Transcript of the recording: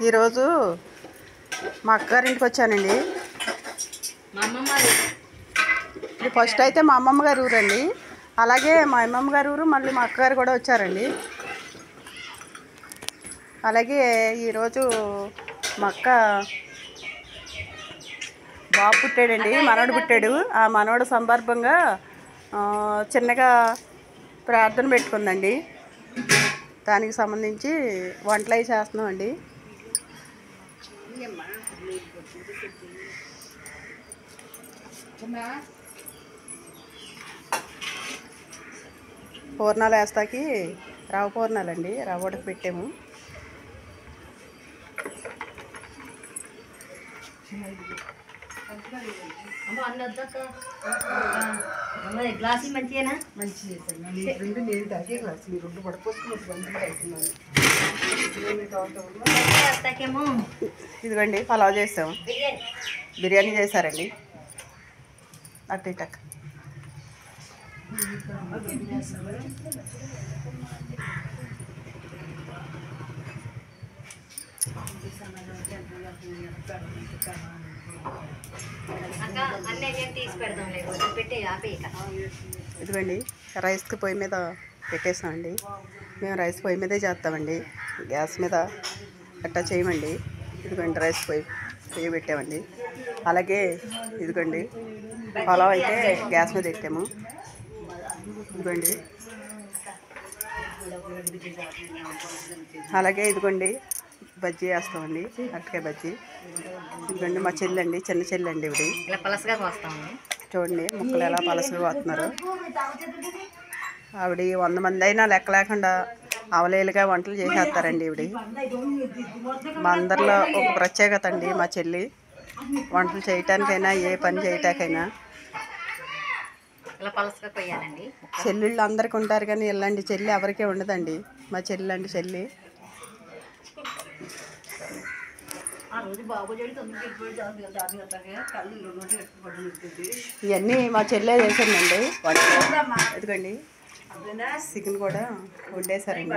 ఈరోజు మా అక్కగారింటికి వచ్చానండి. ఇది ఫస్ట్ అయితే మా అమ్మమ్మ గారి ఊరండి. అలాగే మా అమ్మమ్మ గారి ఊరు, మళ్ళీ మా అక్కగారు కూడా వచ్చారండి. అలాగే ఈరోజు మా అక్క బాబు పుట్టాడండి, మనవడు పుట్టాడు. ఆ మనవడు సందర్భంగా చిన్నగా ప్రార్థన పెట్టుకుందండి. దానికి సంబంధించి వంటలు అవి చేస్తున్నామండి. పూర్ణాలు వేస్తాకి రవ్వ పూర్ణాలండి, రవ్వ ఉడక పెట్టాము. గ్లాసు మంచిగా ఇదిగోండి పలావ్ చేసాము, బిర్యానీ చేశారండి. అటు ఇటక్ ఇదిగోండి రైస్కి పొయ్యి మీద పెట్టేసామండి. మేము రైస్ పొయ్యి మీదే చేస్తామండి, గ్యాస్ మీద అట్టా చేయమండి. ఇదిగోండి రైస్ పొయ్యి పెట్టామండి. అలాగే ఇదిగోండి పలావ్ అయితే గ్యాస్ మీద పెట్టాము. ఇదిగోండి అలాగే ఇదిగోండి బజ్జీ వేస్తామండి, అరటికాయ బజ్జీ. ఇదిగోండి మా చెల్లండి, చిన్న చెల్లండి. ఇవి ఇలా పలసగా కోస్తామండి. చూడండి ముక్కలు ఎలా పలసగా వస్తున్నారు. ఆవిడ 100 మంది అయినా లెక్క లేకుండా అవలేలుగా వంటలు చేసేస్తారండి. ఈవిడ మా అందరిలో ఒక ప్రత్యేకత అండి. మా చెల్లి వంటలు చేయటానికైనా ఏ పని చేయటానికైనా చెల్లెళ్ళు అందరికీ ఉంటారు, కానీ ఇలాంటి చెల్లి ఎవరికీ ఉండదండి. మా చెల్లి అండి చెల్లి. ఇవన్నీ మా చెల్లె చేసిందండి వంట. ఎందుకండి చికెన్ కూడా వండేశారండి.